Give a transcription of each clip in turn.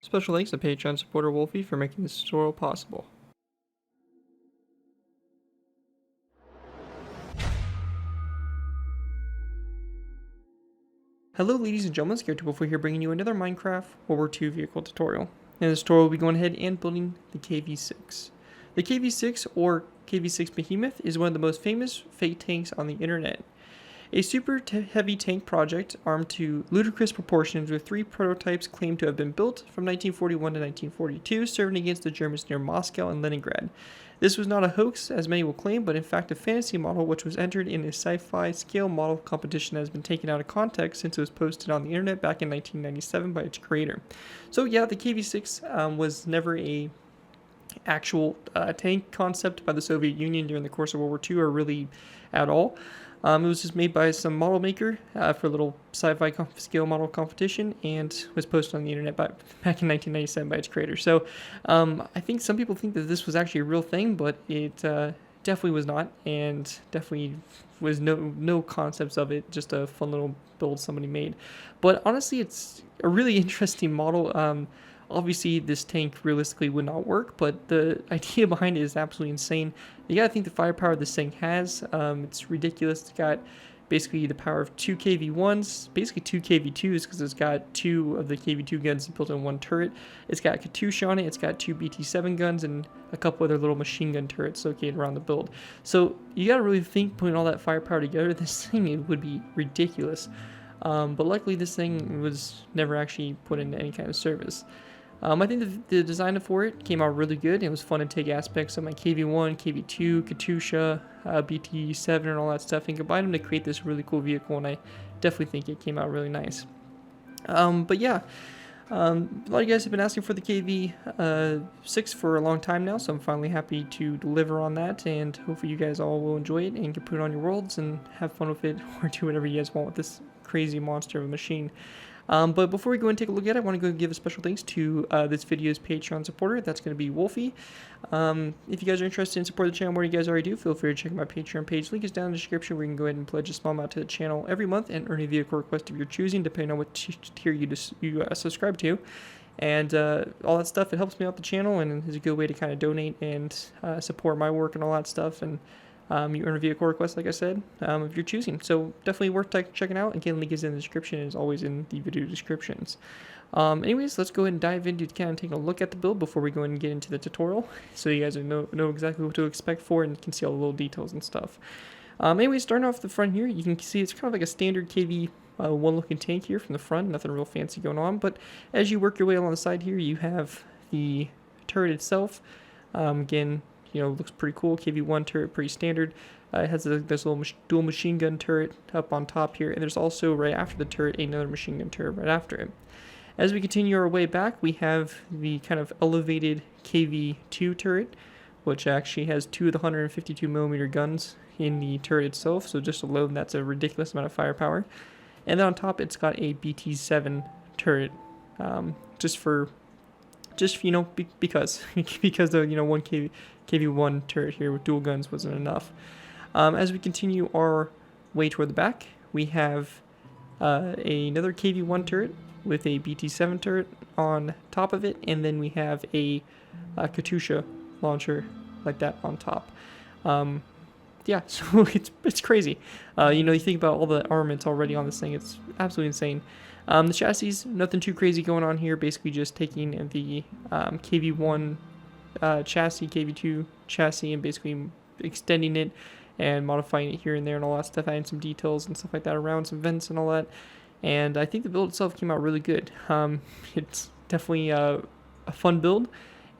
Special thanks to Patreon supporter Wolfie for making this tutorial possible. Hello ladies and gentlemen, Scared Wolfie here bringing you another Minecraft World War II vehicle tutorial. In this tutorial we'll be going ahead and building the KV-6. The KV-6 or KV-6 Behemoth is one of the most famous fake tanks on the internet. A super heavy tank project armed to ludicrous proportions with 3 prototypes claimed to have been built from 1941 to 1942, serving against the Germans near Moscow and Leningrad. This was not a hoax, as many will claim, but in fact a fantasy model which was entered in a sci-fi scale model competition that has been taken out of context since it was posted on the internet back in 1997 by its creator. So yeah, the KV-6 was never a actual tank concept by the Soviet Union during the course of World War II, or really at all. It was just made by some model maker for a little sci-fi scale model competition, and was posted on the internet back in 1997 by its creator. So I think some people think that this was actually a real thing, but it definitely was not, and definitely was no concepts of it, just a fun little build somebody made. But honestly, it's a really interesting model. Obviously, this tank realistically would not work, but the idea behind it is absolutely insane. You gotta think the firepower this thing has. It's ridiculous. It's got basically the power of 2 KV-1s, basically 2 KV-2s, because it's got 2 of the KV-2 guns built in one turret. It's got Katyusha on it. It's got 2 BT-7 guns and a couple other little machine gun turrets located around the build. So you gotta really think, putting all that firepower together, this thing, it would be ridiculous. But luckily, this thing was never actually put into any kind of service. I think the design for it came out really good. It was fun to take aspects of my KV-1, KV-2, Katyusha, BT-7, and all that stuff, and combine them to create this really cool vehicle, and I definitely think it came out really nice. But yeah, a lot of you guys have been asking for the KV-6 for a long time now, so I'm finally happy to deliver on that, and hopefully you guys all will enjoy it and can put it on your worlds and have fun with it, or do whatever you guys want with this crazy monster of a machine. But before we go and take a look at it, I want to go give a special thanks to this video's Patreon supporter. That's going to be Wolfie. If you guys are interested in supporting the channel more than you guys already do, feel free to check out my Patreon page. Link is down in the description where you can go ahead and pledge a small amount to the channel every month and earn a vehicle request of your choosing, depending on what tier you subscribe to. And all that stuff, it helps me out the channel and is a good way to kind of donate and support my work and all that stuff. And you earn a vehicle request, like I said, if you're choosing. So definitely worth checking out. Again, link is in the description and is always in the video descriptions. Anyways, let's go ahead and dive into kind of taking a look at the build before we go and get into the tutorial, so you guys know exactly what to expect for and can see all the little details and stuff. Anyways, starting off the front here, you can see it's kind of like a standard KV one looking tank here from the front. Nothing real fancy going on, but as you work your way along the side here, you have the turret itself. Again, you know, looks pretty cool. KV-1 turret, pretty standard. It has this little dual machine gun turret up on top here, and there's also right after the turret another machine gun turret right after it. As we continue our way back, we have the kind of elevated KV-2 turret, which actually has 2 of the 152mm guns in the turret itself, so just alone that's a ridiculous amount of firepower. And then on top it's got a BT-7 turret, just you know, because the, you know, one KV-1 turret here with dual guns wasn't enough. As we continue our way toward the back, we have another KV-1 turret with a BT-7 turret on top of it, and then we have a Katyusha launcher like that on top. Yeah, so it's crazy. You know, you think about all the armaments already on this thing, it's absolutely insane. The chassis, nothing too crazy going on here, basically just taking the KV-1 chassis, KV-2 chassis, and basically extending it and modifying it here and there and all that stuff, adding some details and stuff like that around, some vents and all that. And I think the build itself came out really good. It's definitely a fun build,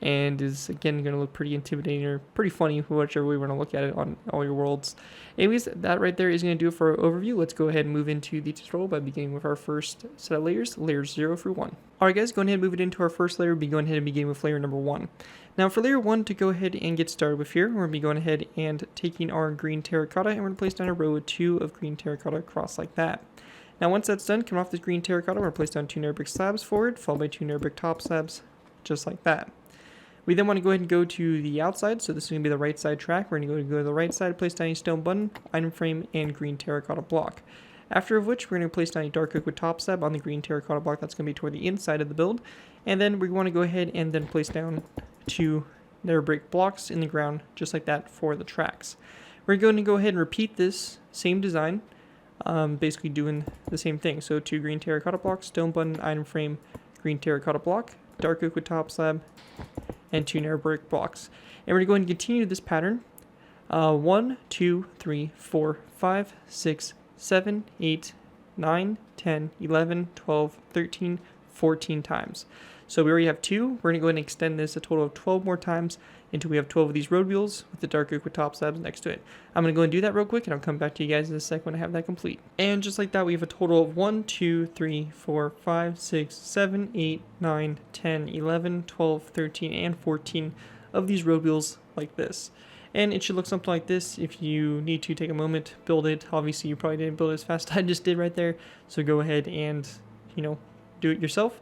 and is again going to look pretty intimidating or pretty funny, whichever way we're going to look at it on all your worlds. Anyways, that right there is going to do it for our overview. Let's go ahead and move into the tutorial by beginning with our first set of layers 0 through 1. Alright guys, going ahead and move it into our first layer. We'll be going ahead and beginning with layer number 1. Now for layer 1, to go ahead and get started with here, we're going to be going ahead and taking our green terracotta, and we're going to place down a row of 2 of green terracotta across like that. Now once that's done, coming off this green terracotta, we're going to place down 2 nether brick slabs forward, followed by 2 nether brick top slabs, just like that. We then want to go ahead and go to the outside, so this is going to be the right side track. We're going to go to the right side, place down a stone button, item frame, and green terracotta block. After of which, we're going to place down a dark oak with top slab on the green terracotta block. That's going to be toward the inside of the build. And then we want to go ahead and then place down 2 nether brick blocks in the ground, just like that for the tracks. We're going to go ahead and repeat this same design, basically doing the same thing. So 2 green terracotta blocks, stone button, item frame, green terracotta block, dark oak with top slab, and 2 nether brick blocks. And we're going to continue this pattern 1, 2, 3, 4, 5, 6, 7, 8, 9, 10, 11, 12, 13, 14 times. So we already have 2. We're going to go ahead and extend this a total of 12 more times until we have 12 of these road wheels with the dark oak with top slabs next to it. I'm going to go and do that real quick, and I'll come back to you guys in a sec when I have that complete. And just like that, we have a total of 1, 2, 3, 4, 5, 6, 7, 8, 9, 10, 11, 12, 13, and 14 of these road wheels like this. And it should look something like this. If you need to take a moment, build it. Obviously, you probably didn't build it as fast as I just did right there. So go ahead and, do it yourself.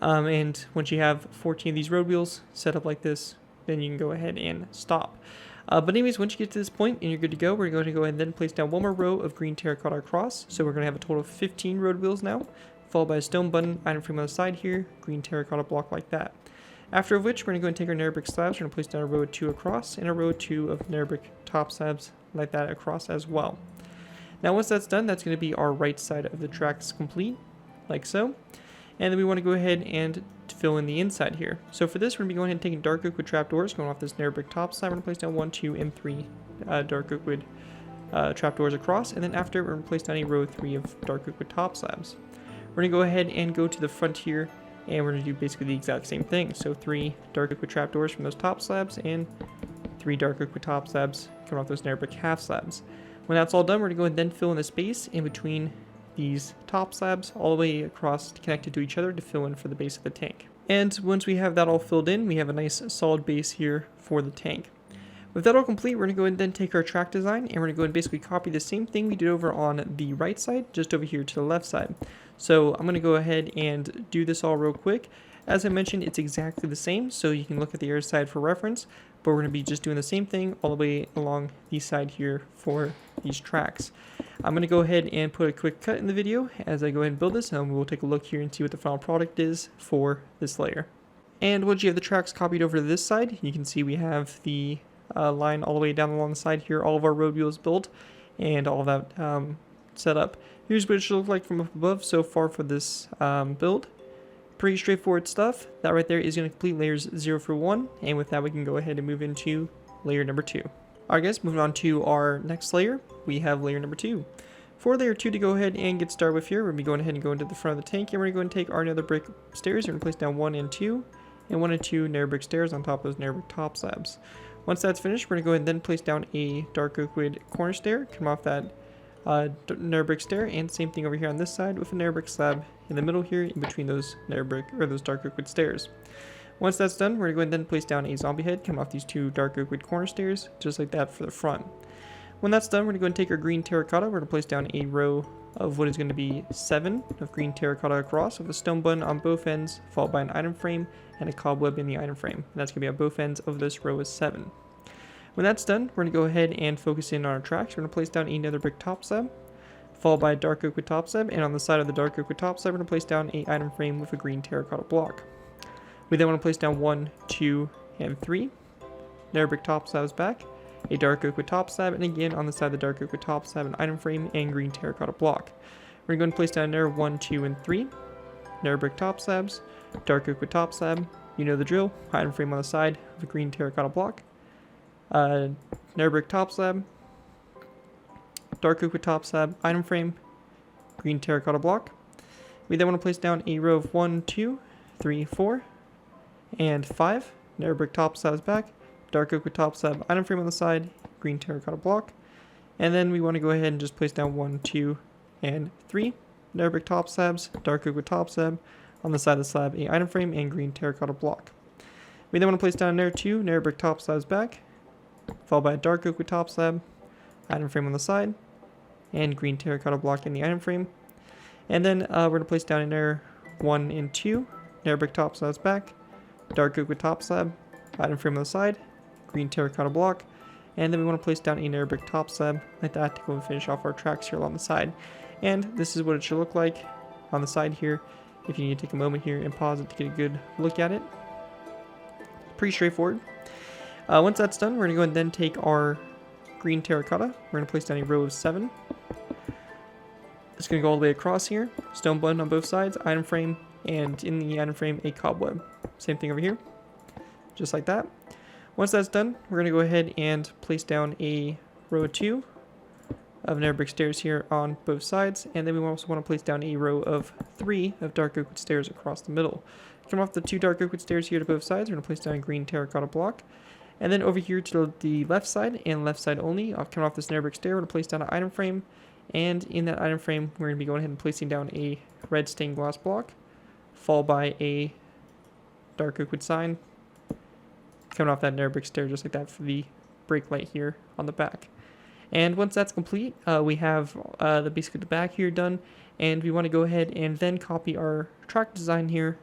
And once you have 14 of these road wheels set up like this, then you can go ahead and stop. But anyways, once you get to this point and you're good to go, we're going to go ahead and then place down 1 more row of green terracotta across. So we're going to have a total of 15 road wheels now, followed by a stone button, item frame on the side here, green terracotta block like that. After which, we're going to go and take our nether brick slabs. We're going to place down a row of 2 across and a row of 2 of nether brick top slabs like that across as well. Now once that's done, that's going to be our right side of the tracks complete, like so. And then we want to go ahead and fill in the inside here. So for this, we're going to be going ahead and taking dark oak with trapdoors, going off this nether brick top slab. We're going to place down 1, 2, and 3 dark oak with trapdoors across. And then after, we're going to place down a row of 3 of dark oak with top slabs. We're going to go ahead and go to the front here, and we're going to do basically the exact same thing. So 3 dark oak with trapdoors from those top slabs, and 3 dark oak with top slabs coming off those nether brick half slabs. When that's all done, we're going to go ahead and then fill in the space in between these top slabs all the way across connected to each other to fill in for the base of the tank. And once we have that all filled in, we have a nice solid base here for the tank. With that all complete, we're going to go ahead and then take our track design, and we're going to go and basically copy the same thing we did over on the right side, just over here to the left side. So I'm going to go ahead and do this all real quick. As I mentioned, it's exactly the same, so you can look at the other side for reference, but we're going to be just doing the same thing all the way along the side here for these tracks. I'm going to go ahead and put a quick cut in the video as I go ahead and build this, and we'll take a look here and see what the final product is for this layer. And once you have the tracks copied over to this side, you can see we have the line all the way down along the side here, all of our road wheels built, and all of that set up. Here's what it should look like from up above so far for this build. Pretty straightforward stuff. That right there is going to complete layers 0 through 1, and with that we can go ahead and move into layer number 2. Alright guys, moving on to our next layer, we have layer number 2. For layer 2 to go ahead and get started with here, we're going to be going ahead and go into the front of the tank, and we're going to go and take our nether brick stairs. We're going to place down 1 and 2, and 1 and 2 nether brick stairs on top of those nether brick top slabs. Once that's finished, we're going to go ahead and then place down a dark oak wood corner stair, come off that nether brick stair, and same thing over here on this side with a nether brick slab in the middle here in between those nether brick or those dark oak wood stairs. Once that's done, we're going to go ahead and then place down a zombie head, come off these 2 dark oak wood corner stairs, just like that for the front. When that's done, we're going to go and take our green terracotta. We're going to place down a row of what is going to be 7 of green terracotta across with a stone button on both ends, followed by an item frame and a cobweb in the item frame. And that's going to be on both ends of this row of 7. When that's done, we're going to go ahead and focus in on our tracks. We're going to place down a nether brick top slab, followed by a dark oak wood top slab, and on the side of the dark oak wood top slab, we're going to place down a item frame with a green terracotta block. We then want to place down 1, 2, and 3 nether brick top slabs back, a dark oak wood top slab, and again on the side of the dark oak wood top slab, an item frame and green terracotta block. We're going to place down there 1, 2, and 3 nether brick top slabs, dark oak wood top slab, you know the drill, item frame on the side of a green terracotta block, nether brick top slab, dark oak wood top slab, item frame, green terracotta block. We then want to place down a row of 1, 2, 3, 4, and 5 nether brick top slabs back, dark oak wood top slab, item frame on the side, green terracotta block. And then we want to go ahead and just place down 1, 2, and 3 nether brick top slabs, dark oak wood top slab, on the side of the slab, a item frame and green terracotta block. We then want to place down there 2 nether brick top slabs back, followed by a dark oak wood top slab, item frame on the side, and green terracotta block in the item frame. And then we're going to place down in there 1 and 2 nether brick top slabs back, dark oak wood top slab, item frame on the side, green terracotta block, and then we want to place down a nether brick top slab like that to go and finish off our tracks here along the side. And this is what it should look like on the side here, if you need to take a moment here and pause it to get a good look at it. Pretty straightforward. Once that's done, we're going to go and then take our green terracotta. We're going to place down a row of 7. It's going to go all the way across here. Stone blend on both sides, item frame, and in the item frame, a cobweb. Same thing over here, just like that. Once that's done, we're going to go ahead and place down a row of 2 of nether brick stairs here on both sides, and then we also want to place down a row of 3 of dark oak wood stairs across the middle. Come off the 2 dark oak wood stairs here to both sides, we're going to place down a green terracotta block, and then over here to the left side and left side only, coming off this nether brick stair, we're going to place down an item frame, and in that item frame, we're going to be going ahead and placing down a red stained glass block, followed by a dark oak wood sign, coming off that nether brick stair just like that for the brake light here on the back. And once that's complete, we have basically the back here done, and we want to go ahead and then copy our track design here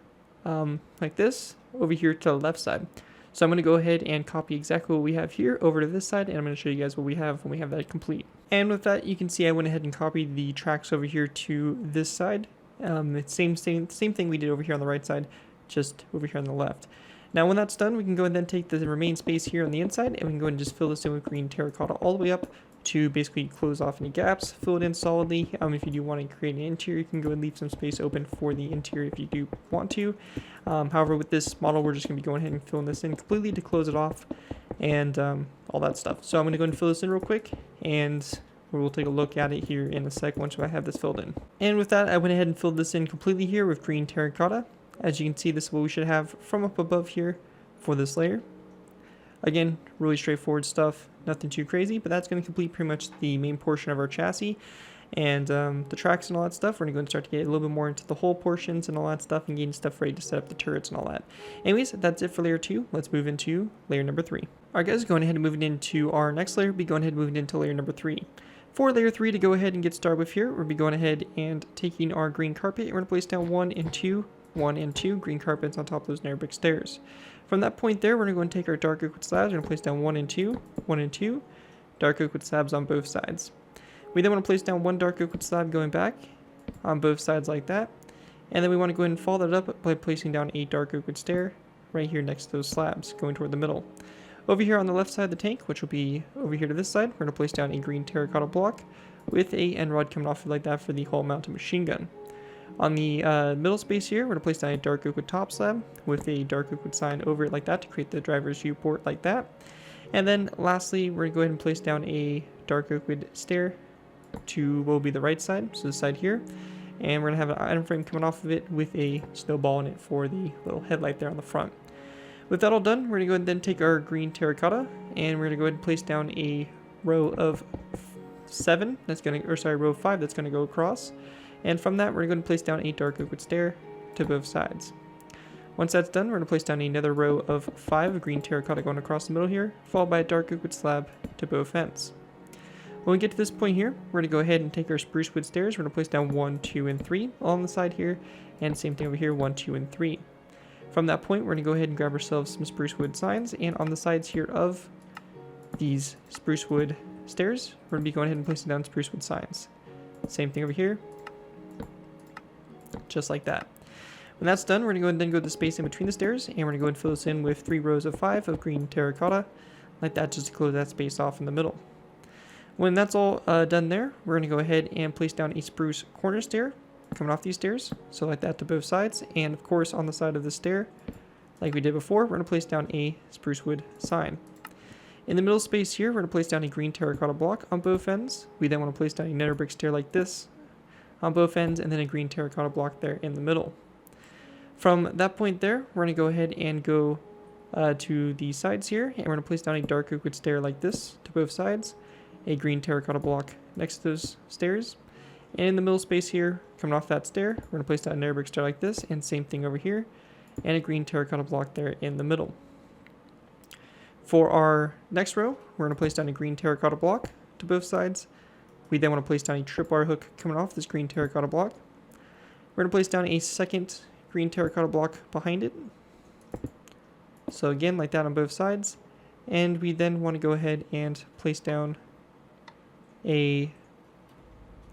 like this over here to the left side. So I'm going to go ahead and copy exactly what we have here over to this side, and I'm going to show you guys what we have when we have that complete. And with that, you can see I went ahead and copied the tracks over here to this side. It's same thing we did over here on the right side, just over here on the left. Now when that's done, we can go and then take the remaining space here on the inside, and we can go and just fill this in with green terracotta all the way up to basically close off any gaps, fill it in solidly. If you do want to create an interior, you can go and leave some space open for the interior if you do want to. However, with this model, we're just going to be going ahead and filling this in completely to close it off and all that stuff. So I'm going to go and fill this in real quick, and we'll take a look at it here in a sec once I have this filled in. And with that, I went ahead and filled this in completely here with green terracotta. As you can see, this is what we should have from up above here for this layer. Again, really straightforward stuff, nothing too crazy, but that's going to complete pretty much the main portion of our chassis. And the tracks and all that stuff, we're going to go and start to get a little bit more into the hull portions and all that stuff, and getting stuff ready to set up the turrets and all that. Anyways, that's it for layer 2. Let's move into layer number 3. Alright guys, going ahead and moving into our next layer, we'll be going ahead and moving into layer number 3. For layer 3 to go ahead and get started with here, we'll be going ahead and taking our green carpet, and we're going to place down 1 and 2 green carpets on top of those nether brick stairs. From that point there, we're going to go and take our dark oak wood slabs. We're going to place down 1 and 2, dark oak wood slabs on both sides. We then want to place down 1 dark oak wood slab going back on both sides like that. And then we want to go ahead and follow that up by placing down a dark oak wood stair right here next to those slabs going toward the middle. Over here on the left side of the tank, which will be over here to this side, we're going to place down a green terracotta block with a end rod coming off like that for the hull mounted machine gun. On the middle space here, we're going to place down a dark oak wood top slab with a dark oak wood sign over it like that to create the driver's viewport like that. And then lastly, we're going to go ahead and place down a dark oak wood stair to what will be the right side, so this side here. And we're going to have an item frame coming off of it with a snowball in it for the little headlight there on the front. With that all done, we're going to go ahead and then take our green terracotta, and we're going to go ahead and place down a row of 7 that's going to, or sorry, row of 5 that's going to go across. And from that, we're going to place down a dark oak wood stair to both sides. Once that's done, we're going to place down another row of 5 green terracotta going across the middle here, followed by a dark oak wood slab to both ends. When we get to this point here, we're going to go ahead and take our spruce wood stairs. We're going to place down 1, 2, and 3 along the side here, and same thing over here, 1, 2, and 3. From that point, we're going to go ahead and grab ourselves some spruce wood signs, and on the sides here of these spruce wood stairs, we're going to be going ahead and placing down spruce wood signs. Same thing over here, just like that. When that's done, we're going to go ahead and then go to the space in between the stairs, and we're going to go ahead and fill this in with 3 rows of 5 of green terracotta, like that, just to close that space off in the middle. When that's all done there, we're going to go ahead and place down a spruce corner stair coming off these stairs, so like that to both sides, and of course on the side of the stair, like we did before, we're going to place down a spruce wood sign. In the middle space here, we're going to place down a green terracotta block on both ends. We then want to place down a nether brick stair like this on both ends, and then a green terracotta block there in the middle. From that point there, we're going to go ahead and go to the sides here, and we're going to place down a dark oak wood stair like this to both sides, a green terracotta block next to those stairs, and in the middle space here, coming off that stair, we're going to place down a nether brick stair like this, and same thing over here, and a green terracotta block there in the middle. For our next row, we're going to place down a green terracotta block to both sides. We then want to place down a tripwire hook coming off this green terracotta block. We're going to place down a second green terracotta block behind it. So again, like that on both sides. And we then want to go ahead and place down a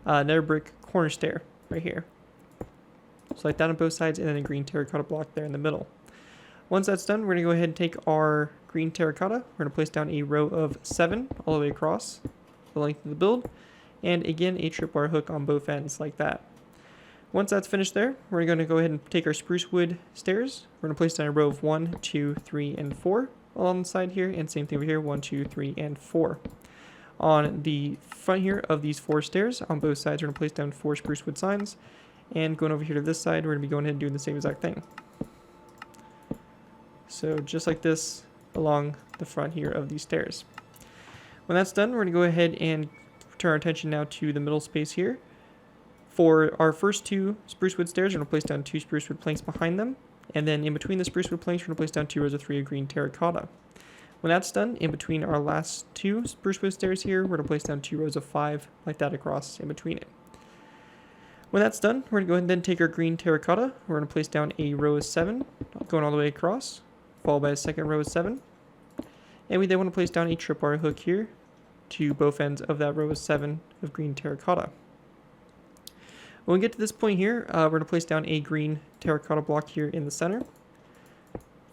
nether brick corner stair right here. So like that on both sides, and then a green terracotta block there in the middle. Once that's done, we're going to go ahead and take our green terracotta. We're going to place down a row of 7 all the way across the length of the build. And again, a tripwire hook on both ends like that. Once that's finished there, we're going to go ahead and take our spruce wood stairs. We're going to place down a row of 1, 2, 3, and 4 along the side here. And same thing over here, 1, 2, 3, and 4. On the front here of these 4 stairs, on both sides, we're going to place down 4 spruce wood signs. And going over here to this side, we're going to be going ahead and doing the same exact thing. So just like this along the front here of these stairs. When that's done, we're going to go ahead and turn our attention now to the middle space here. For our first 2 spruce wood stairs, we're going to place down 2 spruce wood planks behind them. And then in between the spruce wood planks, we're going to place down 2 rows of 3 of green terracotta. When that's done, in between our last 2 spruce wood stairs here, we're going to place down 2 rows of 5 like that across in between it. When that's done, we're going to go ahead and then take our green terracotta. We're going to place down a row of 7 going all the way across, followed by a second row of 7. And we then want to place down a tripwire hook here to both ends of that row of 7 of green terracotta. When we get to this point here, we're going to place down a green terracotta block here in the center,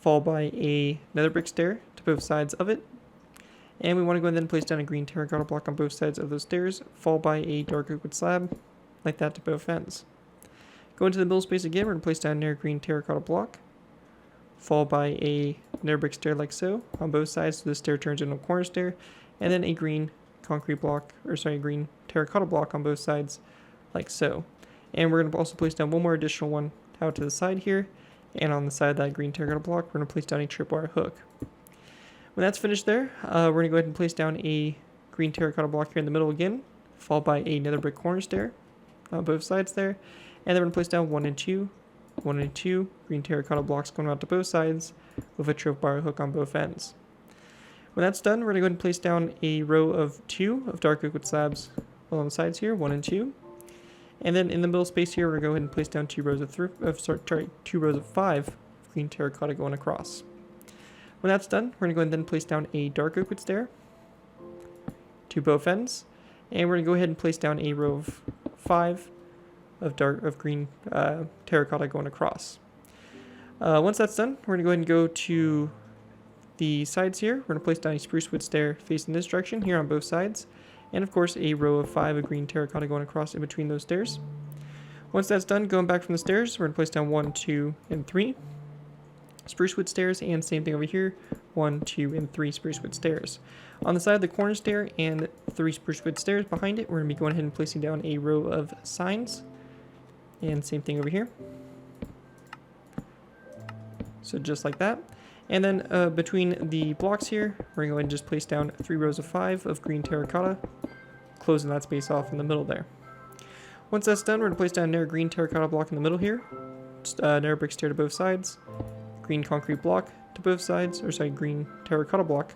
followed by a nether brick stair to both sides of it. And we want to go ahead and then place down a green terracotta block on both sides of those stairs, followed by a dark oak wood slab, like that to both ends. Go into the middle space again, we're going to place down another green terracotta block, followed by a nether brick stair like so on both sides, so the stair turns into a corner stair, and then a green concrete block, green terracotta block on both sides like so. And we're going to also place down one more additional one out to the side here, and on the side of that green terracotta block, we're going to place down a tripwire hook. When that's finished there, we're going to go ahead and place down a green terracotta block here in the middle again, followed by a nether brick corner stair on both sides there, and then we're going to place down 1 and 2, 1 and 2 green terracotta blocks going out to both sides with a tripwire hook on both ends. When that's done, we're going to go ahead and place down a row of 2 of dark oak wood slabs along the sides here, 1 and 2. And then in the middle space here, we're going to go ahead and place down 2 rows of 2 rows of 5 green terracotta going across. When that's done, we're going to go ahead and then place down a dark oak wood stair to both ends, and we're going to go ahead and place down a row of 5 of green terracotta going across. Once that's done, we're going to go ahead and go to the sides here. We're going to place down a spruce wood stair facing this direction here on both sides, and of course a row of 5 of green terracotta going across in between those stairs. Once that's done, going back from the stairs, we're going to place down 1, 2, and 3 spruce wood stairs, and same thing over here, 1, 2, and 3 spruce wood stairs. On the side of the corner stair and 3 spruce wood stairs behind it, we're going to be going ahead and placing down a row of signs, and same thing over here. So just like that. And then between the blocks here, we're going to go ahead and just place down 3 rows of 5 of green terracotta, closing that space off in the middle there. Once that's done, we're going to place down another green terracotta block in the middle here, another brick stair to both sides, green concrete block to both sides, green terracotta block,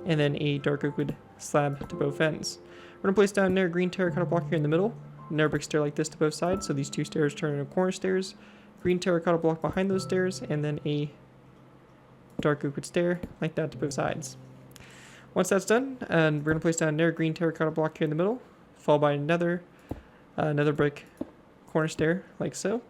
and then a dark oak wood slab to both ends. We're going to place down another green terracotta block here in the middle, another brick stair like this to both sides, so these 2 stairs turn into corner stairs, green terracotta block behind those stairs, and then a dark oak wood stair like that to both sides. Once that's done, and we're going to place down another green terracotta block here in the middle, followed by another brick corner stair like so.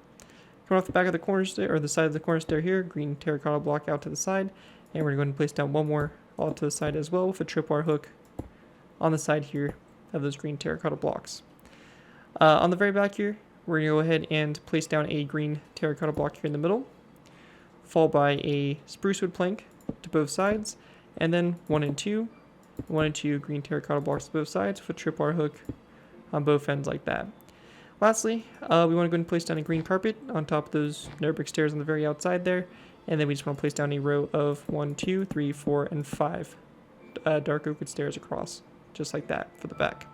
Coming off the back of the corner stair, or the side of the corner stair here, green terracotta block out to the side, and we're going to place down one more all to the side as well with a tripwire hook on the side here of those green terracotta blocks. On the very back here, we're going to go ahead and place down a green terracotta block here in the middle, followed by a spruce wood plank to both sides, and then 1 and 2 green terracotta blocks to both sides with a tripwire hook on both ends like that. Lastly, we want to go ahead and place down a green carpet on top of those nether brick stairs on the very outside there, and then we just want to place down a row of 1, 2, 3, 4, and 5 dark oak wood stairs across, just like that for the back.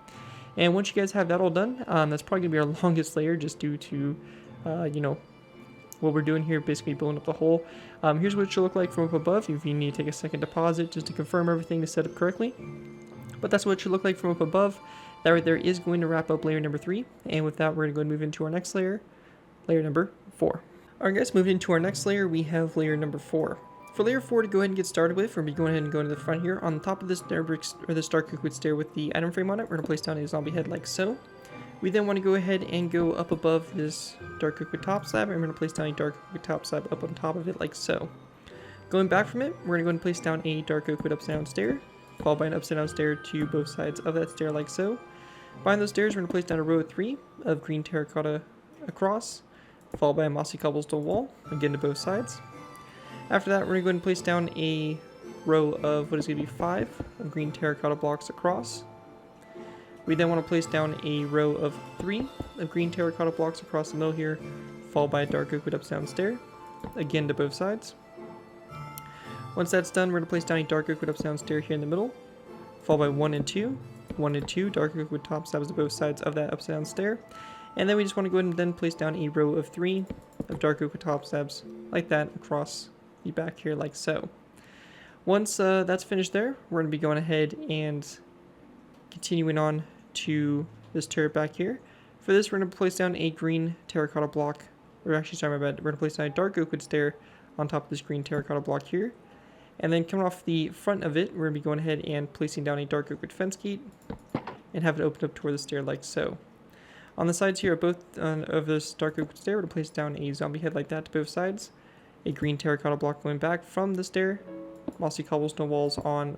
And once you guys have that all done, that's probably going to be our longest layer just due to, what we're doing here, basically building up the hole. Here's what it should look like from up above if you need to take a second to pause it just to confirm everything is set up correctly. But that's what it should look like from up above. That right there is going to wrap up layer number 3. And with that, we're going to go and move into our next layer, layer number 4. Alright guys, moving into our next layer, we have layer number 4. For layer 4 to go ahead and get started with, we're going to be going ahead and going to the front here. On the top of this nether brick, or this dark oak wood stair with the item frame on it, we're going to place down a zombie head like so. We then want to go ahead and go up above this dark oak wood top slab, and we're going to place down a dark oak wood top slab up on top of it like so. Going back from it, we're going to go and place down a dark oak wood upside down stair, followed by an upside down stair to both sides of that stair like so. Behind those stairs, we're going to place down a row of 3 of green terracotta across, followed by a mossy cobblestone wall, again to both sides. After that, we're going to go ahead and place down a row of what is going to be 5 of green terracotta blocks across. We then want to place down a row of 3 of green terracotta blocks across the middle here, followed by a dark oak wood upside down stair, again to both sides. Once that's done, we're going to place down a dark oak wood upside down stair here in the middle, followed by 1 and 2, 1 and 2 dark oak wood top slabs to both sides of that upside down stair. And then we just want to go ahead and then place down a row of 3 of dark oak wood top slabs like that across the back here like so. Once that's finished there, we're going to be going ahead and continuing on to this turret back here. For this, we're going to place down a green terracotta block, or actually, sorry, my bad. We're going to place down a dark oak wood stair on top of this green terracotta block here. And then coming off the front of it, we're going to be going ahead and placing down a dark oak wood fence gate and have it open up toward the stair like so. On the sides here of both of this dark oak wood stair, we're going to place down a zombie head like that to both sides, a green terracotta block going back from the stair, mossy cobblestone walls on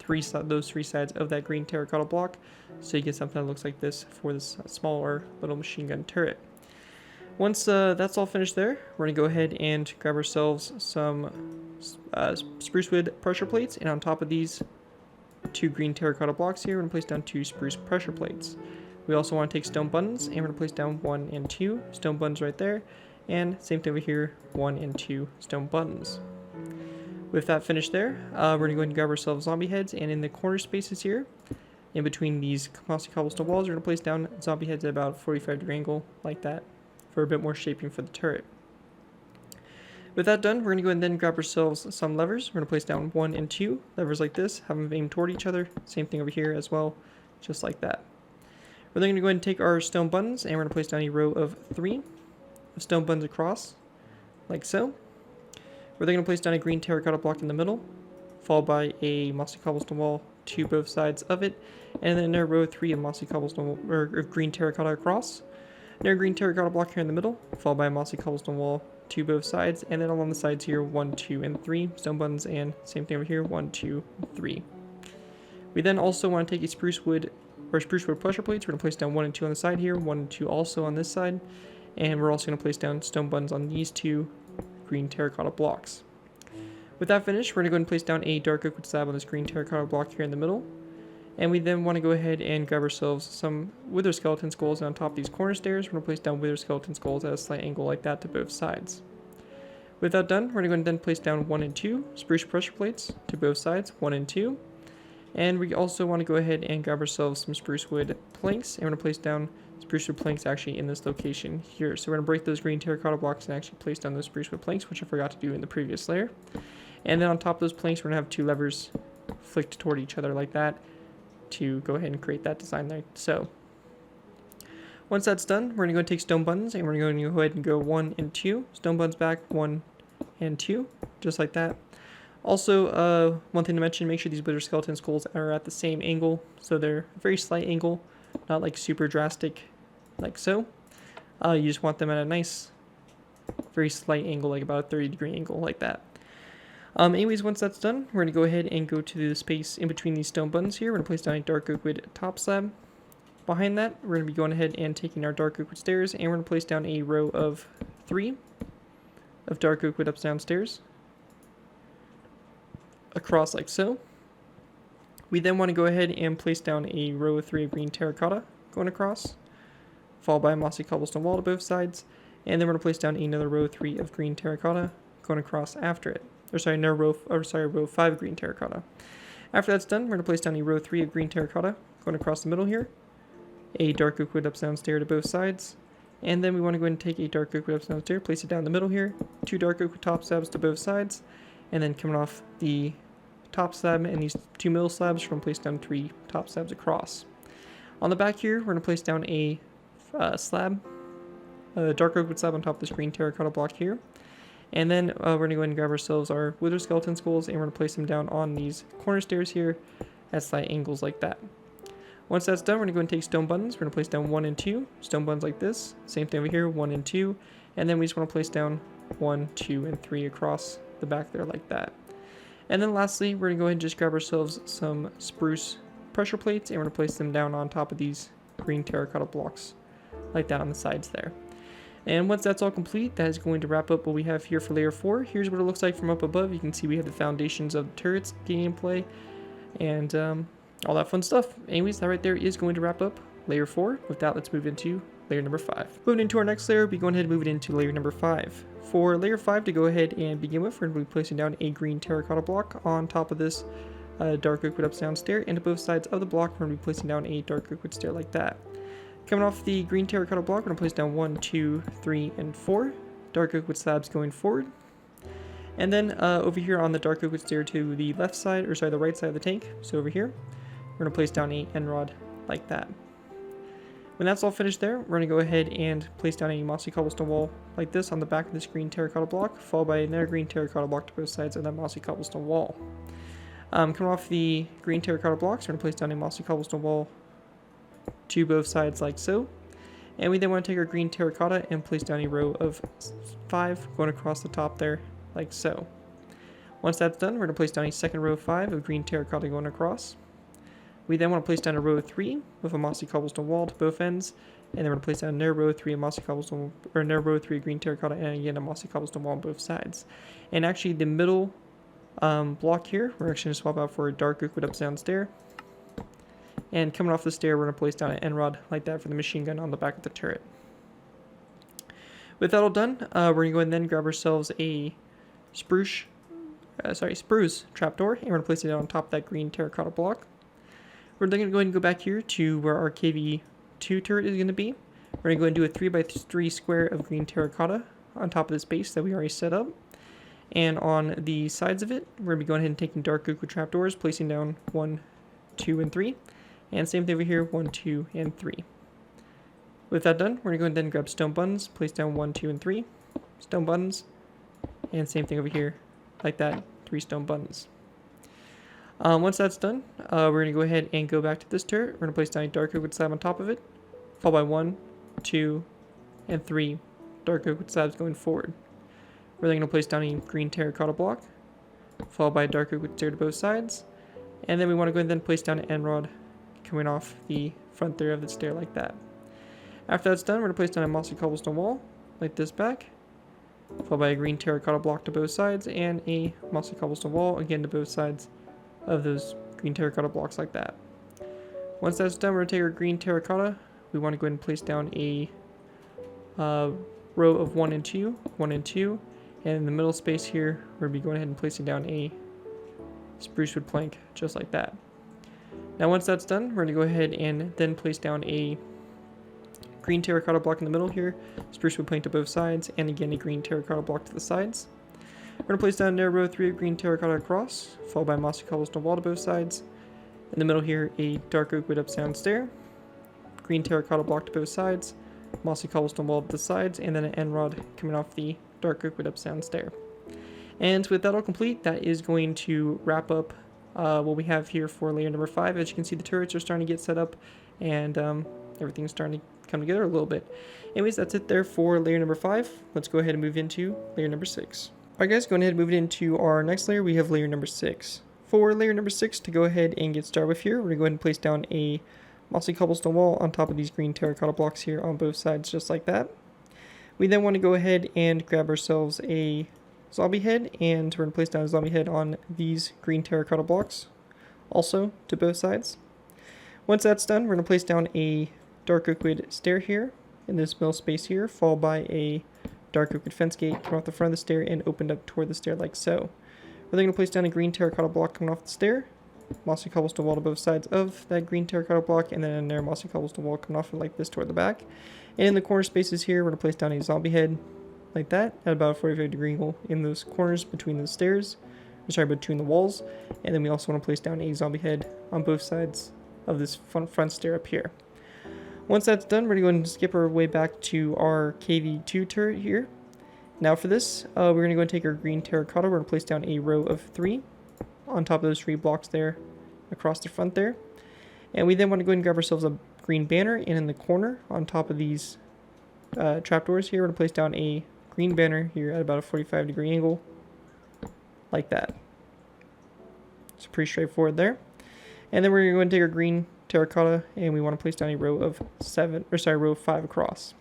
those 3 sides of that green terracotta block, so you get something that looks like this for this smaller little machine gun turret. Once that's all finished there, we're going to go ahead and grab ourselves some spruce wood pressure plates, and on top of these 2 green terracotta blocks here, we're going to place down 2 spruce pressure plates. We also want to take stone buttons, and we're going to place down 1 and 2 stone buttons right there, and same thing over here, 1 and 2 stone buttons. With that finished there, we're going to go ahead and grab ourselves zombie heads, and in the corner spaces here, in between these mossy cobblestone walls, we're going to place down zombie heads at about a 45-degree angle, like that, for a bit more shaping for the turret. With that done, we're going to go ahead and then grab ourselves some levers. We're going to place down 1 and 2 levers like this, have them aimed toward each other. Same thing over here as well, just like that. We're then going to go ahead and take our stone buttons, and we're going to place down a row of 3 of stone buttons across, like so. We're then going to place down a green terracotta block in the middle, followed by a mossy cobblestone wall to both sides of it, and then a row of 3 of mossy cobblestone or green terracotta across. Another green terracotta block here in the middle, followed by a mossy cobblestone wall to both sides, and then along the sides here 1, 2, and 3 stone buttons, and same thing over here 1, 2, 3. We then also want to take a spruce wood pressure plates. We're going to place down 1 and 2 on the side here, 1 and 2 also on this side, and we're also going to place down stone buttons on these 2 green terracotta blocks. With that finished, we're going to go ahead and place down a dark oak wood slab on this green terracotta block here in the middle. And we then want to go ahead and grab ourselves some wither skeleton skulls, and on top of these corner stairs, we're going to place down wither skeleton skulls at a slight angle like that to both sides. With that done, we're going to go ahead and then place down 1 and 2 spruce pressure plates to both sides, 1 and 2. And we also want to go ahead and grab ourselves some spruce wood planks, and we're going to place down spruce wood planks actually in this location here. So we're going to break those green terracotta blocks and actually place down those spruce wood planks, which I forgot to do in the previous layer. And then on top of those planks, we're going to have 2 levers flicked toward each other like that to go ahead and create that design there. So once that's done, we're going to go and take stone buttons, and we're going to go ahead and go 1 and 2 stone buttons back, 1 and 2, just like that. Also, one thing to mention, make sure these wither skeleton skulls are at the same angle, so they're a very slight angle, not like super drastic like so. You just want them at a nice, very slight angle, like about a 30-degree angle like that. Anyways, once that's done, we're going to go ahead and go to the space in between these stone buttons here. We're going to place down a dark oak wood top slab. Behind that, we're going to be going ahead and taking our dark oak wood stairs, and we're going to place down a row of 3 of dark oak wood up down stairs across like so. We then want to go ahead and place down a row of 3 of green terracotta going across, followed by a mossy cobblestone wall to both sides, and then we're going to place down another row of 3 of green terracotta going across after it. Row 5 of green terracotta. After that's done, we're going to place down a row 3 of green terracotta going across the middle here, a dark oak wood up down stair to both sides, and then we want to go ahead and take a dark oak wood up down stair, place it down the middle here, 2 dark oak wood top slabs to both sides, and then coming off the top slab and these 2 middle slabs, we're going to place down 3 top slabs across. On the back here, we're going to place down a dark oak wood slab on top of this green terracotta block here. And then we're going to go ahead and grab ourselves our wither skeleton skulls, and we're going to place them down on these corner stairs here at slight angles like that. Once that's done, we're going to go and take stone buttons. We're going to place down 1 and 2. Stone buttons like this. Same thing over here, 1 and 2. And then we just want to place down 1, 2, and 3 across the back there like that. And then lastly, we're going to go ahead and just grab ourselves some spruce pressure plates, and we're going to place them down on top of these green terracotta blocks like that on the sides there. And once that's all complete, that is going to wrap up what we have here for layer 4. Here's what it looks like from up above. You can see we have the foundations of the turrets getting in play, and all that fun stuff. Anyways, that right there is going to wrap up layer 4. With that, let's move into layer number 5. Moving into our next layer, we'll be going ahead and move it into layer number 5. For layer 5 to go ahead and begin with, we're going to be placing down a green terracotta block on top of this dark oak wood up down stair, and to both sides of the block, we're going to be placing down a dark oak wood stair like that. Coming off the green terracotta block, we're going to place down 1, 2, 3, and 4 dark oak wood slabs going forward. And then over here on the dark oak wood stair to the left side, or sorry, the right side of the tank, so over here, we're going to place down a end rod like that. When that's all finished there, we're going to go ahead and place down a mossy cobblestone wall like this on the back of this green terracotta block, followed by another green terracotta block to both sides of that mossy cobblestone wall. Coming off the green terracotta blocks, we're going to place down a mossy cobblestone wall to both sides like so. And we then want to take our green terracotta and place down a row of 5 going across the top there like so. Once that's done, we're going to place down a second row of 5 of green terracotta going across. We then want to place down a row of 3 with a mossy cobblestone wall to both ends, and then we're going to place down another row of 3 of mossy cobblestone, or another row of 3 of green terracotta, and again a mossy cobblestone wall on both sides. And actually, the middle block here, we're actually going to swap out for a dark oak wood up down stair. And coming off the stair, we're going to place down an end rod like that for the machine gun on the back of the turret. With that all done, we're going to go and then grab ourselves a spruce trapdoor, and we're going to place it down on top of that green terracotta block. We're then going to go ahead and go back here to where our KV2 turret is going to be. We're going to go and do a 3x3 square of green terracotta on top of this base that we already set up. And on the sides of it, we're going to be going ahead and taking dark oak wood trapdoors, placing down 1, 2, and 3. And same thing over here, 1, 2, and 3. With that done, we're going to go ahead and then grab stone buttons, place down 1, 2, and 3. Stone buttons. And same thing over here, like that, 3 stone buttons. Once that's done, we're going to go ahead and go back to this turret. We're going to place down a dark oak wood slab on top of it, followed by 1, 2, and 3 dark oak wood slabs going forward. We're then going to place down a green terracotta block, followed by a dark oak wood stair to both sides, and then we want to go ahead and then place down an end rod coming off the front there of the stair like that. After that's done, we're going to place down a mossy cobblestone wall, like this back, followed by a green terracotta block to both sides, and a mossy cobblestone wall, again to both sides of those green terracotta blocks like that. Once that's done, we're going to take our green terracotta. We want to go ahead and place down a row of 1 and 2, 1 and 2, and in the middle space here, we're going to be going ahead and placing down a spruce wood plank, just like that. Now once that's done, we're going to go ahead and then place down a green terracotta block in the middle here, spruce wood plank to both sides, and again a green terracotta block to the sides. We're going to place down another row of 3 of green terracotta across, followed by a mossy cobblestone wall to both sides. In the middle here, a dark oak wood up down stair, green terracotta block to both sides, mossy cobblestone wall to the sides, and then an end rod coming off the dark oak wood up down stair. And with that all complete, that is going to wrap up what we have here for layer number 5. As you can see, the turrets are starting to get set up, and everything's starting to come together a little bit. Anyways, that's it there for layer number 5. Let's go ahead and move into layer number 6. Alright guys, going ahead and move it into our next layer, we have layer number 6. For layer number 6, to go ahead and get started with here, we're going to go ahead and place down a mossy cobblestone wall on top of these green terracotta blocks here on both sides, just like that. We then want to go ahead and grab ourselves a zombie head, and we're going to place down a zombie head on these green terracotta blocks, also to both sides. Once that's done, we're going to place down a dark oak wood stair here, in this middle space here, followed by a dark oak wood fence gate coming off the front of the stair and opened up toward the stair like so. We're then going to place down a green terracotta block coming off the stair, mossy cobblestone wall to both sides of that green terracotta block, and then another mossy cobblestone wall coming off like this toward the back. And in the corner spaces here, we're going to place down a zombie head like that at about a 45-degree angle in those corners between the stairs, between the walls. And then we also want to place down a zombie head on both sides of this front stair up here. Once that's done, we're going to go ahead and skip our way back to our KV2 turret here. Now for this, we're going to go and take our green terracotta. We're going to place down a row of 3 on top of those 3 blocks there across the front there. And we then want to go ahead and grab ourselves a green banner, and in the corner on top of these trapdoors here, we're going to place down a green banner here at about a 45-degree angle, like that. It's pretty straightforward there. And then we're going to take our green terracotta, and we want to place down a row of row of 5 across.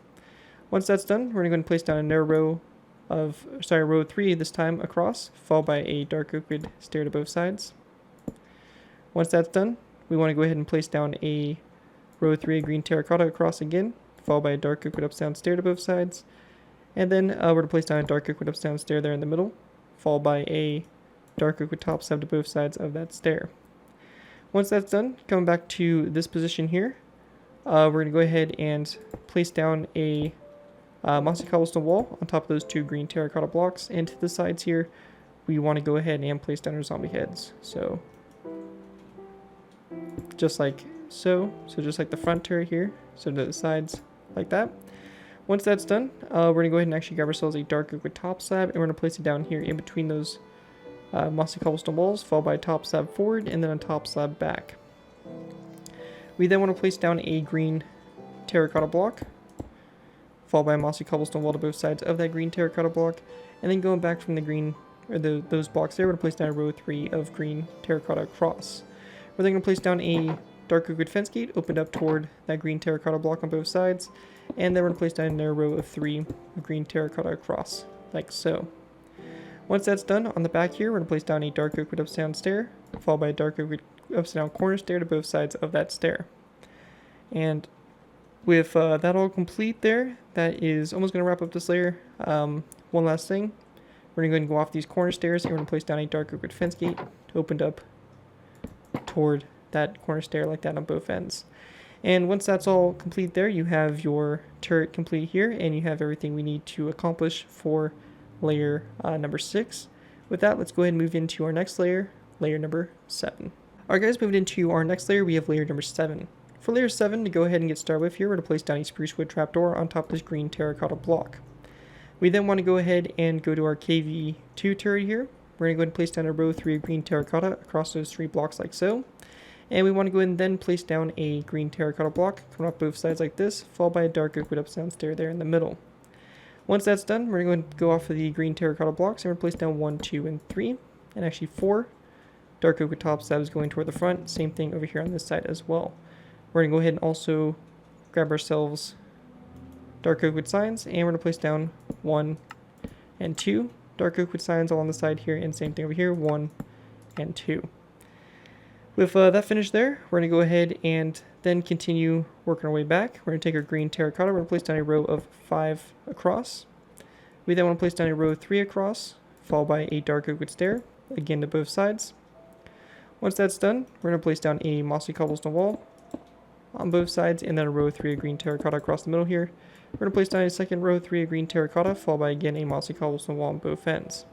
Once that's done, we're going to go ahead and place down another row of, row 3 this time across, followed by a dark oak wood stair to both sides. Once that's done, we want to go ahead and place down a row 3 green terracotta across again, followed by a dark oak wood up down stair to both sides. And then we're going to place down a dark oak wood up down stair there in the middle, followed by a dark oak wood top slab to both sides of that stair. Once that's done, coming back to this position here, we're going to go ahead and place down a mossy cobblestone wall on top of those 2 green terracotta blocks, and to the sides here we want to go ahead and place down our zombie heads. So just like so just like the front turret here, so to the sides like that. Once that's done, we're going to go ahead and actually grab ourselves a dark oak wood top slab, and we're going to place it down here in between those mossy cobblestone walls, followed by a top slab forward and then a top slab back. We then want to place down a green terracotta block, followed by a mossy cobblestone wall to both sides of that green terracotta block, and then going back from the green, or those blocks there, we're going to place down a row 3 of green terracotta across. We're then going to place down a dark oak wood fence gate opened up toward that green terracotta block on both sides, and then we're going to place down another row of 3 of green terracotta across, like so. Once that's done, on the back here, we're going to place down a dark oak wood upside down stair, followed by a dark oak wood upside down corner stair to both sides of that stair. And with that all complete there, that is almost going to wrap up this layer. One last thing, we're going to go ahead and go off these corner stairs, and we're going to place down a dark oak wood fence gate opened up toward that corner stair like that on both ends. And once that's all complete there, you have your turret complete here, and you have everything we need to accomplish for layer number 6. With that, let's go ahead and move into our next layer, layer number 7. Alright guys, moving into our next layer, we have layer number 7. For layer 7, to go ahead and get started with here, we're going to place down a spruce wood trapdoor on top of this green terracotta block. We then want to go ahead and go to our KV2 turret here. We're going to go ahead and place down a row 3 of green terracotta across those 3 blocks like so. And we want to go ahead and then place down a green terracotta block coming off both sides like this, followed by a dark oak wood upside down stair there in the middle. Once that's done, we're going to go off of the green terracotta blocks, and we're going to place down 1, 2, and 3, and actually 4 dark oak wood top slabs going toward the front. Same thing over here on this side as well. We're going to go ahead and also grab ourselves dark oak wood signs, and we're going to place down 1 and 2 dark oak wood signs all on the side here, and same thing over here, 1 and 2. With that finished there, we're going to go ahead and then continue working our way back. We're going to take our green terracotta, we're going to place down a row of 5 across. We then want to place down a row 3 across, followed by a dark oak wood stair, again to both sides. Once that's done, we're going to place down a mossy cobblestone wall on both sides, and then a row 3 of green terracotta across the middle here. We're going to place down a second row 3 of green terracotta, followed by again a mossy cobblestone wall on both ends.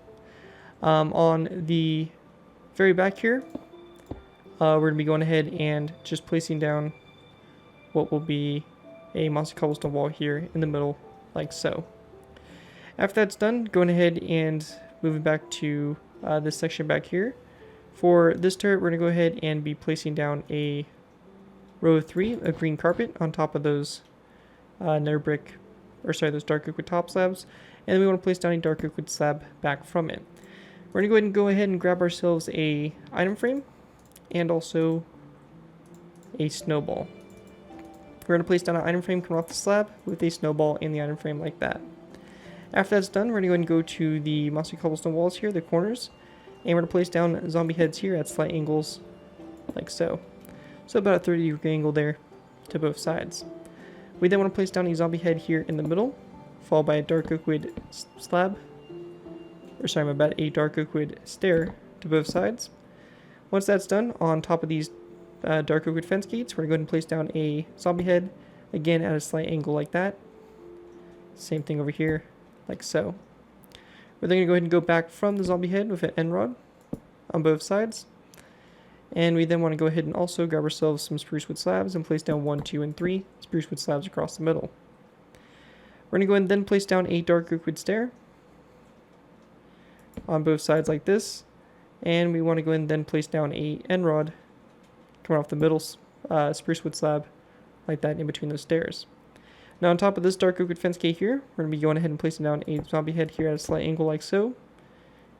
On the very back here, we're going to be going ahead and just placing down what will be a mossy cobblestone wall here in the middle, like so. After that's done, going ahead and moving back to this section back here. For this turret, we're going to go ahead and be placing down a row 3 of green carpet on top of those those dark oak wood top slabs, and then we want to place down a dark oak wood slab back from it. We're going to go ahead and grab ourselves a item frame and also a snowball. We're going to place down an item frame coming off the slab with a snowball in the item frame like that. After that's done, we're going to go ahead and go to the mossy cobblestone walls here, the corners, and we're going to place down zombie heads here at slight angles like so. So about a 30-degree angle there to both sides. We then want to place down a zombie head here in the middle, followed by a dark oak wood a dark oak wood stair to both sides. Once that's done, on top of these dark oak wood fence gates, we're going to go ahead and place down a zombie head, again at a slight angle like that. Same thing over here, like so. We're then going to go ahead and go back from the zombie head with an end rod on both sides. And we then want to go ahead and also grab ourselves some spruce wood slabs and place down 1, 2, and 3 spruce wood slabs across the middle. We're going to go ahead and then place down a dark oak wood stair on both sides like this. And we want to go ahead and then place down a end rod coming off the middle spruce wood slab like that in between those stairs. Now on top of this dark oak wood fence gate here, we're going to be going ahead and placing down a zombie head here at a slight angle like so.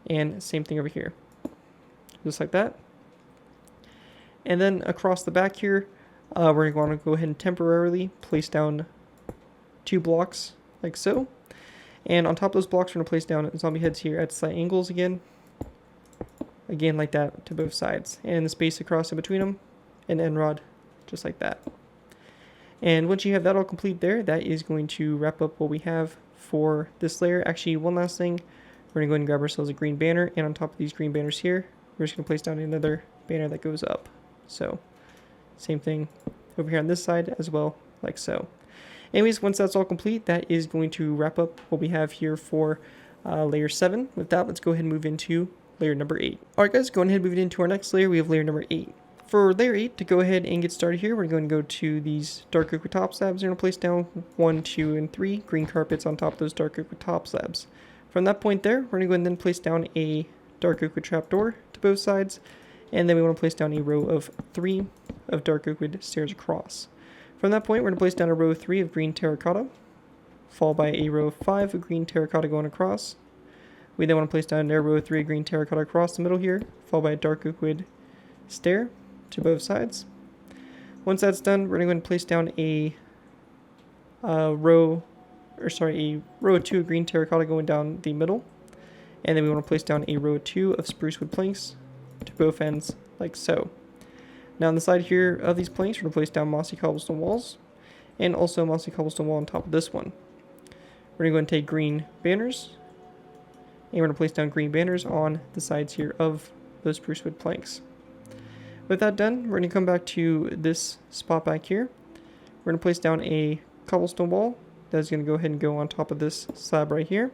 And same thing over here. Just like that. And then across the back here, we're going to go ahead and temporarily place down 2 blocks like so. And on top of those blocks, we're going to place down zombie heads here at slight angles again. Again like that to both sides. And the space across in between them, an end rod just like that. And once you have that all complete there, that is going to wrap up what we have for this layer. Actually, one last thing. We're going to go ahead and grab ourselves a green banner. And on top of these green banners here, we're just going to place down another banner that goes up. So, same thing over here on this side as well, like so. Anyways, once that's all complete, that is going to wrap up what we have here for layer 7. With that, let's go ahead and move into layer number 8. Alright guys, going ahead and moving into our next layer, we have layer number 8. For layer 8, to go ahead and get started here, we're going to go to these dark oak wood top slabs. We're going to place down 1, 2, and 3 green carpets on top of those dark oak wood top slabs. From that point there, we're going to go ahead and then place down a dark oak wood trapdoor to both sides. And then we want to place down a row of 3 of dark oak wood stairs across. From that point, we're going to place down a row of 3 of green terracotta, followed by a row of 5 of green terracotta going across. We then want to place down a row of 3 of green terracotta across the middle here, followed by a dark oak wood stair to both sides. Once that's done, we're going to go ahead and place down a row of 2 of green terracotta going down the middle. And then we want to place down a row of 2 of spruce wood planks to both ends, like so. Now on the side here of these planks, we're going to place down mossy cobblestone walls, and also a mossy cobblestone wall on top of this one. We're going to go and take green banners, and we're going to place down green banners on the sides here of those spruce wood planks. With that done, we're going to come back to this spot back here. We're going to place down a cobblestone wall that's going to go ahead and go on top of this slab right here.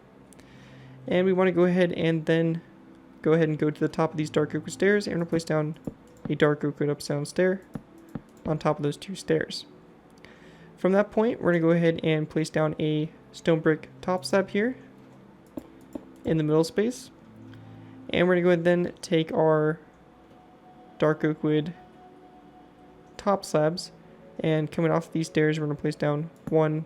And we want to go ahead and then go to the top of these dark oak wood stairs, and we're going to place down a dark oak wood upstairs stair on top of those 2 stairs. From that point, we're going to go ahead and place down a stone brick top slab here in the middle space. And we're going to go ahead and then take our dark oak wood top slabs, and coming off these stairs, we're going to place down 1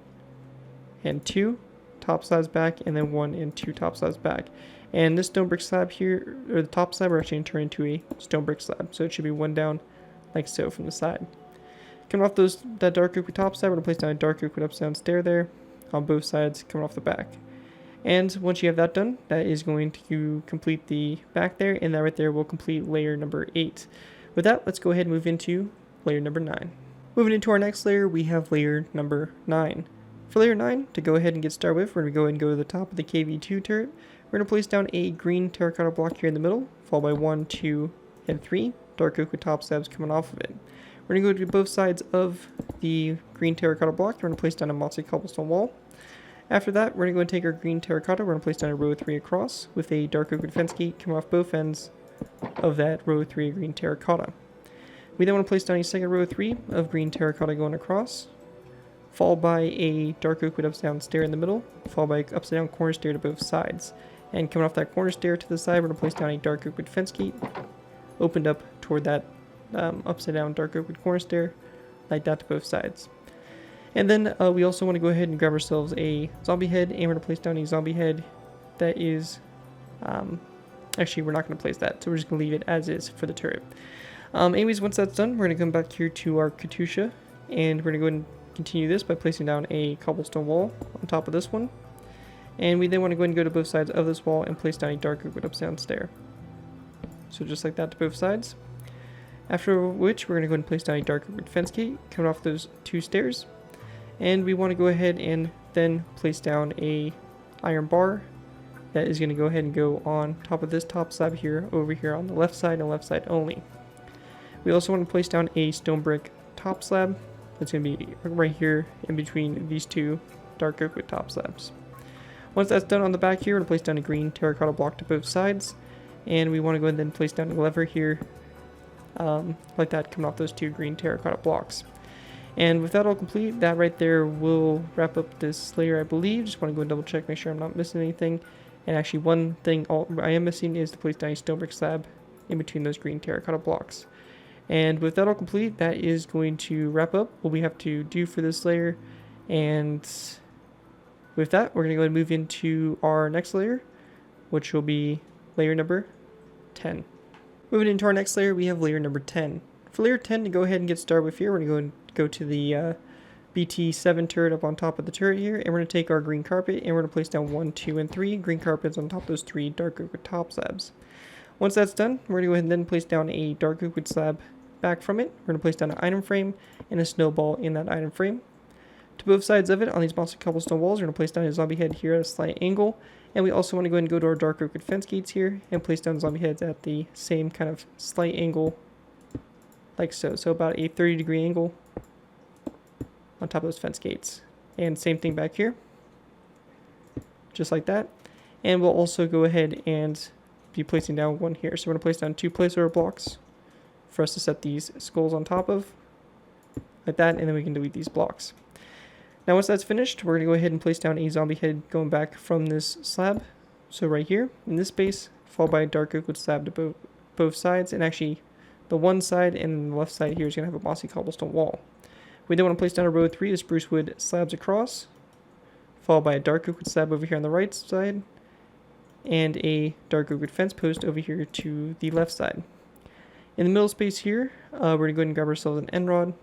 and 2 top slabs back, and then 1 and 2 top slabs back. And this stone brick slab here, or the top slab, are actually going to turn into a stone brick slab. So it should be 1 down, like so, from the side. Coming off that dark oak wood top slab, we're going to place down a dark oak wood upstairs stair there on both sides, coming off the back. And once you have that done, that is going to complete the back there, and that right there will complete layer number 8. With that, let's go ahead and move into layer number 9. Moving into our next layer, we have layer number 9. For layer 9, to go ahead and get started with, we're going to go ahead and go to the top of the KV2 turret. We're going to place down a green terracotta block here in the middle, followed by 1, 2, and 3 dark oak wood top slabs coming off of it. We're going to go to both sides of the green terracotta block. We're going to place down a mossy cobblestone wall. After that, we're going to go and take our green terracotta. We're going to place down a row of 3 across with a dark oak wood fence gate coming off both ends of that row of 3 of green terracotta. We then want to place down a second row of 3 of green terracotta going across, followed by a dark oak wood upside-down stair in the middle, followed by an upside-down corner stair to both sides. And coming off that corner stair to the side, we're going to place down a dark oak wood fence gate, opened up toward that upside-down dark oak wood corner stair, like that to both sides. And then we also want to go ahead and grab ourselves a zombie head, and we're going to place down a zombie head that is... actually, we're not going to place that, so we're just going to leave it as is for the turret. Anyways, once that's done, we're going to come back here to our Katusha, and we're going to go ahead and continue this by placing down a cobblestone wall on top of this one. And we then want to go ahead and go to both sides of this wall and place down a dark oak wood upside-down stair. So just like that to both sides. After which, we're going to go ahead and place down a dark oak wood fence gate coming off those 2 stairs. And we want to go ahead and then place down a iron bar that is going to go ahead and go on top of this top slab here, over here on the left side and left side only. We also want to place down a stone brick top slab that's going to be right here in between these 2 dark oak wood top slabs. Once that's done on the back here, we're going to place down a green terracotta block to both sides, and we want to go ahead and then place down a lever here, like that, coming off those 2 green terracotta blocks. And with that all complete, that right there will wrap up this layer, I believe. Just want to go and double check, make sure I'm not missing anything. And actually, one thing I am missing is to place down a stone brick slab in between those green terracotta blocks. And with that all complete, that is going to wrap up what we have to do for this layer. And with that, we're going to go ahead and move into our next layer, which will be layer number 10. Moving into our next layer, we have layer number 10. For layer 10, to go ahead and get started with here, we're going to go to the BT7 turret up on top of the turret here, and we're going to take our green carpet, and we're going to place down 1, 2, and 3 green carpets on top of those 3 dark oak wood top slabs. Once that's done, we're going to go ahead and then place down a dark oak wood slab back from it. We're going to place down an item frame and a snowball in that item frame. To both sides of it, on these mossy cobblestone walls, we're going to place down a zombie head here at a slight angle. And we also want to go ahead and go to our dark oak wood fence gates here and place down zombie heads at the same kind of slight angle, like so. So about a 30-degree angle on top of those fence gates. And same thing back here, just like that. And we'll also go ahead and be placing down one here. So we're going to place down 2 placeholder blocks for us to set these skulls on top of, like that, and then we can delete these blocks. Now once that's finished, we're going to go ahead and place down a zombie head going back from this slab. So right here, in this space, followed by a dark oak wood slab to both sides, and actually the one side and the left side here is going to have a mossy cobblestone wall. We then want to place down a row of 3 spruce wood slabs across, followed by a dark oak wood slab over here on the right side, and a dark oak wood fence post over here to the left side. In the middle space here, we're going to go ahead and grab ourselves an end rod,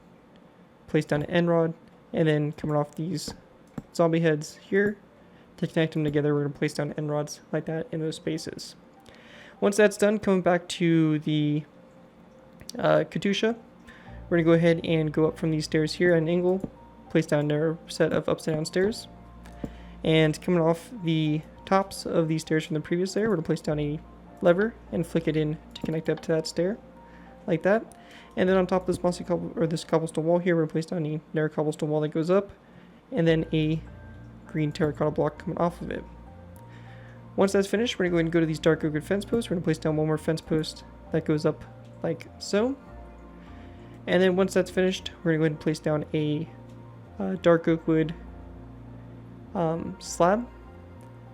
place down an end rod, and then coming off these zombie heads here, to connect them together, we're going to place down end rods like that in those spaces. Once that's done, coming back to the Katusha, we're going to go ahead and go up from these stairs here at an angle, place down their set of upside down stairs. And coming off the tops of these stairs from the previous layer, we're going to place down a lever and flick it in to connect up to that stair, like that. And then on top of this mossy this cobblestone wall here, we're going to place down a narrow cobblestone wall that goes up, and then a green terracotta block coming off of it. Once that's finished, we're going to go ahead and go to these dark oak wood fence posts. We're going to place down one more fence post that goes up like so. And then once that's finished, we're going to go ahead and place down a dark oak wood slab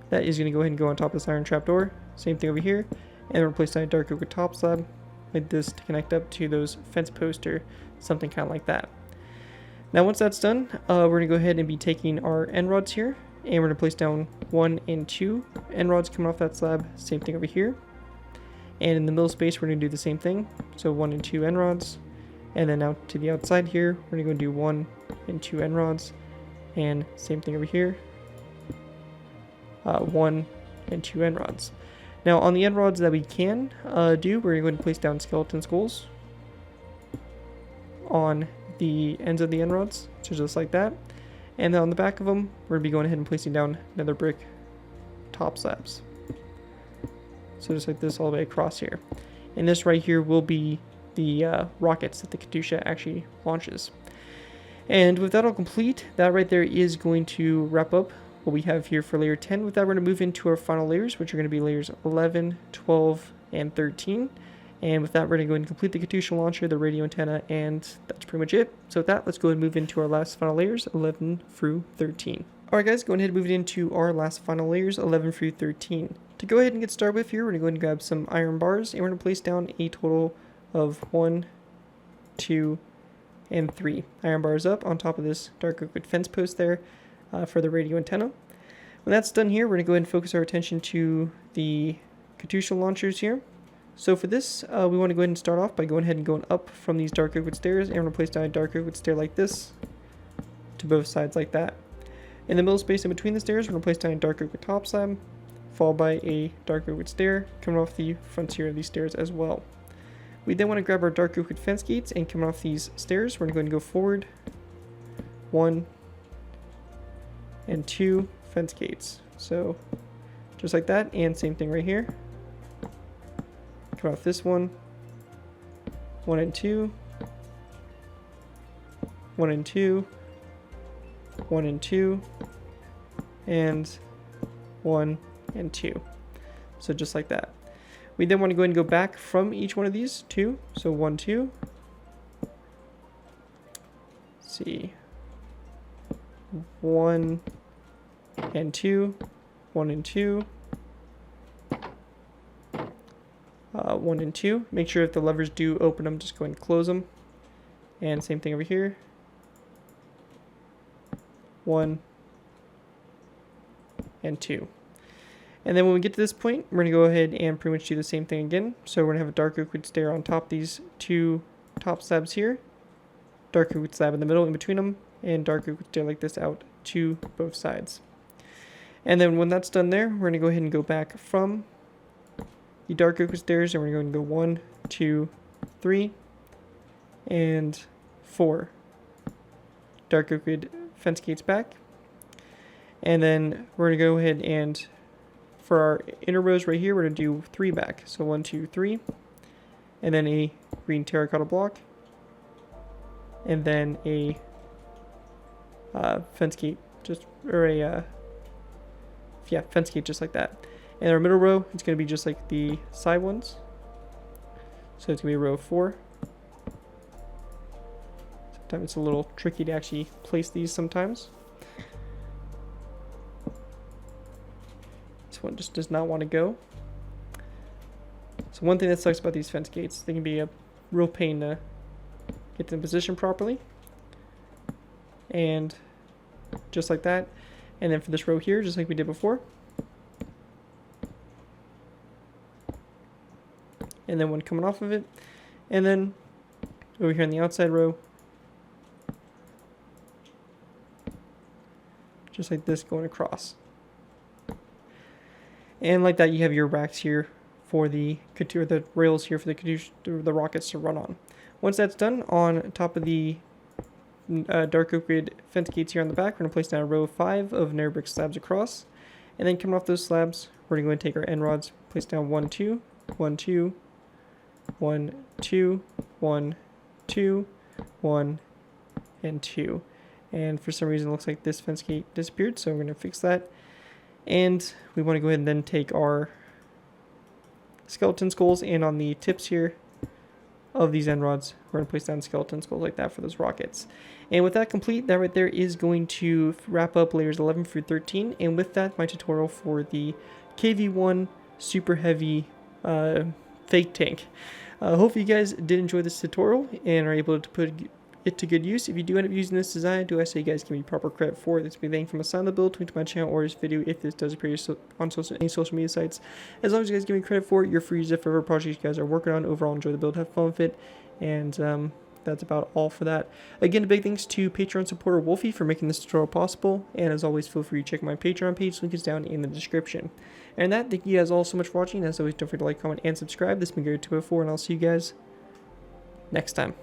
that is going to go ahead and go on top of this iron trapdoor. Same thing over here. And we're going to place down a dark oak wood top slab like this to connect up to those fence posts or something kind of like that. Now once that's done, we're going to go ahead and be taking our end rods here, and we're going to place down 1 and 2 end rods coming off that slab. Same thing over here. And in the middle space, we're going to do the same thing. So 1 and 2 end rods. And then out to the outside here, we're going to go do 1 and 2 end rods. And same thing over here. 1 and 2 end rods. Now on the end rods that we can do, we're going to go ahead and place down skeleton skulls on the ends of the end rods, so just like that. And then on the back of them, we're going to be going ahead and placing down nether brick top slabs. So just like this all the way across here. And this right here will be the rockets that the Katusha actually launches. And with that all complete, that right there is going to wrap up what we have here for layer 10. With that, we're going to move into our final layers, which are going to be layers 11, 12, and 13. And with that, we're going to go ahead and complete the Katusha launcher, the radio antenna, and that's pretty much it. So with that, let's go ahead and move into our last final layers, 11 through 13. Alright guys, going ahead and move into our last final layers, 11 through 13. To go ahead and get started with here, we're going to go ahead and grab some iron bars, and we're going to place down a total of 1, 2, and 3 iron bars up on top of this dark oak wood fence post there for the radio antenna. When that's done here, we're going to go ahead and focus our attention to the Katusha launchers here. So for this, we want to go ahead and start off by going ahead and going up from these dark oak wood stairs, and we're going to place down a dark oak wood stair like this to both sides like that. In the middle space in between the stairs, we're going to place down a dark oak wood top slab, followed by a dark oak wood stair coming off the frontier of these stairs as well. We then want to grab our dark oak wood fence gates, and coming off these stairs, we're going to go ahead and go forward 1 and 2 fence gates. So just like that, and same thing right here. Come off this 1 and 2, 1 and 2, 1 and 2, and 1 and 2. So just like that. We then want to go ahead and go back from each one of these 2. So 1, 2. Let's see. 1 and 2, 1 and 2. 1 and 2. Make sure if the levers do open them, just go ahead and close them. And same thing over here. 1 and 2. And then when we get to this point, we're going to go ahead and pretty much do the same thing again. So we're going to have a dark oak wood stair on top of these 2 top slabs here. Dark oak wood slab in the middle in between them. And dark oak wood stair like this out to both sides. And then when that's done there, we're going to go ahead and go back from the dark oak wood stairs. And we're going to go 1, 2, 3, and 4. Dark oak wood fence gates back. And then we're going to go ahead and for our inner rows right here, we're going to do 3 back. So 1, 2, 3. And then a green terracotta block. And then a fence gate, fence gate just like that. And our middle row, it's going to be just like the side ones. So it's going to be row 4. Sometimes it's a little tricky to actually place these sometimes. This one just does not want to go. So one thing that sucks about these fence gates, they can be a real pain to get them in position properly. And just like that. And then for this row here, just like we did before. And then one coming off of it. And then over here on the outside row, just like this going across. And like that, you have your racks here for the rails here for the rockets to run on. Once that's done, on top of the dark oak wood fence gates here on the back, we're going to place down a row of 5 of nether brick slabs across. And then coming off those slabs, we're going to go and take our end rods, place down 1, 2, 1, 2, 1, 2, 1, 2, 1, and 2. And for some reason, it looks like this fence gate disappeared, so we're going to fix that. And we want to go ahead and then take our skeleton skulls, and on the tips here of these end rods, we're going to place down skeleton skulls like that for those rockets. And with that complete, that right there is going to wrap up layers 11 through 13. And with that, my tutorial for the KV1 super heavy fake tank. Hopefully you guys did enjoy this tutorial and are able to put it to good use. If you do end up using this design, do I say you guys give me proper credit for it? This will be anything from a sign of the build, tweet to my channel, or this video if this does appear on any social media sites. As long as you guys give me credit for it, you're free to use it for whatever project you guys are working on. Overall, enjoy the build, have fun with it, and that's about all for that. Again, a big thanks to Patreon supporter Wolfie for making this tutorial possible, and as always, feel free to check my Patreon page, link is down in the description. And that, thank you guys all so much for watching. As always, don't forget to like, comment, and subscribe. This has been Gary204, and I'll see you guys next time.